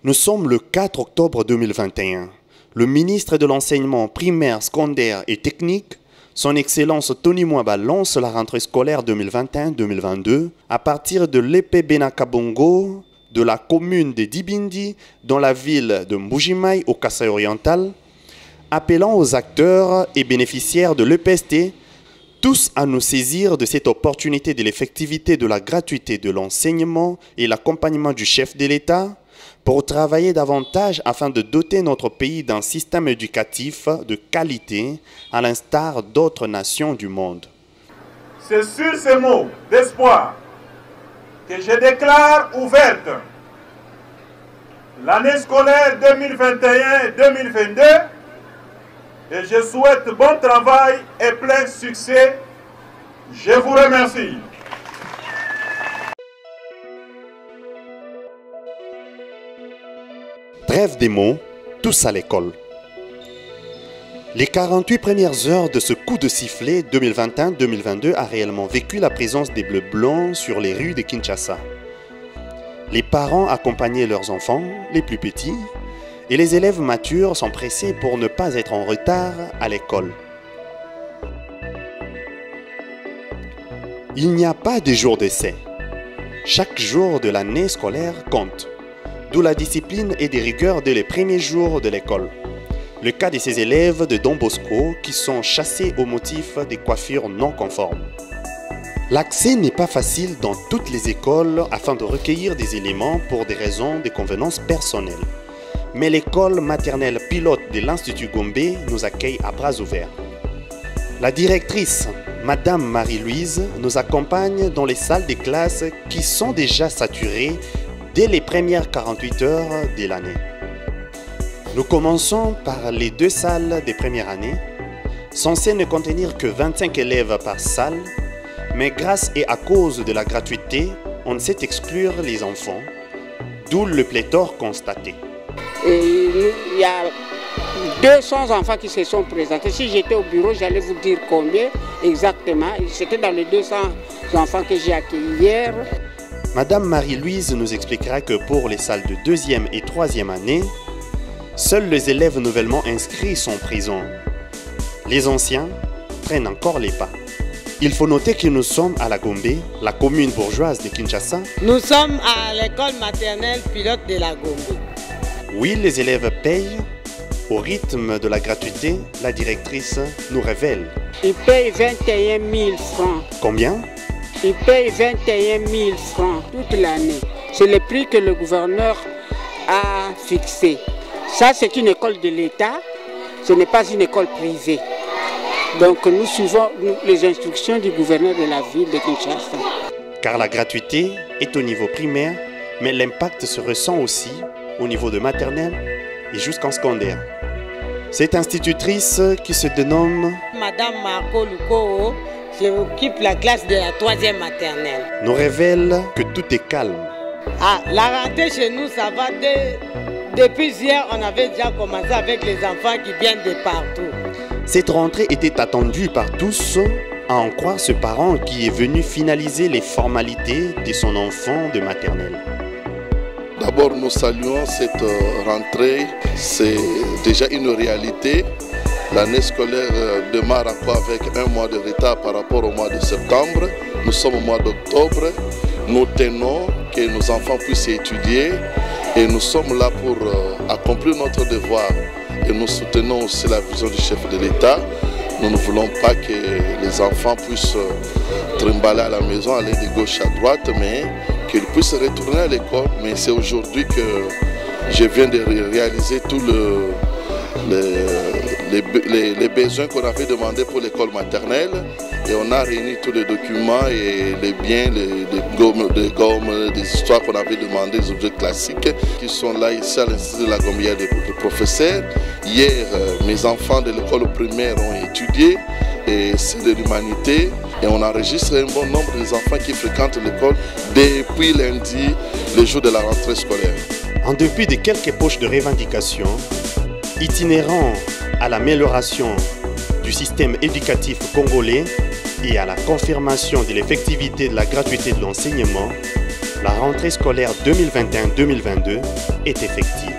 Nous sommes le 4 octobre 2021. Le ministre de l'Enseignement primaire, secondaire et technique, son Excellence Tony Mwaba, lance la rentrée scolaire 2021-2022 à partir de l'Épée Benakabongo, de la commune de Dibindi, dans la ville de Mbujimaï au Kasaï oriental, appelant aux acteurs et bénéficiaires de l'EPST tous à nous saisir de cette opportunité de l'effectivité de la gratuité de l'enseignement et l'accompagnement du chef de l'État pour travailler davantage afin de doter notre pays d'un système éducatif de qualité à l'instar d'autres nations du monde. C'est sur ces mots d'espoir que je déclare ouverte l'année scolaire 2021-2022 et je souhaite bon travail et plein succès. Je vous remercie. Trêve des mots, tous à l'école. Les 48 premières heures de ce coup de sifflet 2021-2022 a réellement vécu la présence des bleus blancs sur les rues de Kinshasa. Les parents accompagnaient leurs enfants, les plus petits, et les élèves matures sont pressés pour ne pas être en retard à l'école. Il n'y a pas de jour d'essai. Chaque jour de l'année scolaire compte, d'où la discipline et des rigueurs dès les premiers jours de l'école. Le cas de ces élèves de Don Bosco qui sont chassés au motif des coiffures non conformes. L'accès n'est pas facile dans toutes les écoles afin de recueillir des éléments pour des raisons de convenance personnelle. Mais l'école maternelle pilote de l'Institut Gombe nous accueille à bras ouverts. La directrice, Madame Marie-Louise, nous accompagne dans les salles de classe qui sont déjà saturées dès les premières 48 heures de l'année. Nous commençons par les deux salles des premières années, censées ne contenir que 25 élèves par salle, mais grâce et à cause de la gratuité, on ne sait exclure les enfants, d'où le pléthore constaté. Il y a 200 enfants qui se sont présentés. Si j'étais au bureau, j'allais vous dire combien exactement. C'était dans les 200 enfants que j'ai accueillis hier. Madame Marie-Louise nous expliquera que pour les salles de 2e et 3e année, seuls les élèves nouvellement inscrits sont présents. Les anciens prennent encore les pas. Il faut noter que nous sommes à la Gombe, la commune bourgeoise de Kinshasa. Nous sommes à l'école maternelle pilote de la Gombe. Oui, les élèves payent. Au rythme de la gratuité, la directrice nous révèle. Ils payent 21 000 francs. Combien? Ils payent 21 000 francs toute l'année. C'est le prix que le gouverneur a fixé. Ça, c'est une école de l'État, ce n'est pas une école privée. Donc nous suivons les instructions du gouverneur de la ville de Kinshasa. Car la gratuité est au niveau primaire, mais l'impact se ressent aussi au niveau de maternelle et jusqu'en secondaire. Cette institutrice qui se dénomme Madame Marco Luko, je occupe la classe de la 3e maternelle. Nous révèle que tout est calme. Ah, la rentrée chez nous, ça va. Depuis hier, on avait déjà commencé avec les enfants qui viennent de partout. Cette rentrée était attendue par tous, à en croire ce parent qui est venu finaliser les formalités de son enfant de maternelle. D'abord, nous saluons cette rentrée. C'est déjà une réalité. L'année scolaire démarre encore avec un mois de retard par rapport au mois de septembre. Nous sommes au mois d'octobre. Nous tenons que nos enfants puissent étudier et nous sommes là pour accomplir notre devoir. Et nous soutenons aussi la vision du chef de l'État. Nous ne voulons pas que les enfants puissent trimballer à la maison, aller de gauche à droite, mais qu'ils puissent retourner à l'école. Mais c'est aujourd'hui que je viens de réaliser tous les besoins qu'on avait demandés pour l'école maternelle. Et on a réuni tous les documents et les biens, les gommes, des histoires qu'on avait demandées, des objets classiques qui sont là ici à l'Institut de la Gombe. Il y a des professeurs. Hier, mes enfants de l'école primaire ont étudié et c'est de l'humanité. Et on enregistre un bon nombre des enfants qui fréquentent l'école depuis lundi, le jour de la rentrée scolaire. En dépit de quelques poches de revendications, itinérant à l'amélioration du système éducatif congolais et à la confirmation de l'effectivité de la gratuité de l'enseignement, La rentrée scolaire 2021-2022 est effective.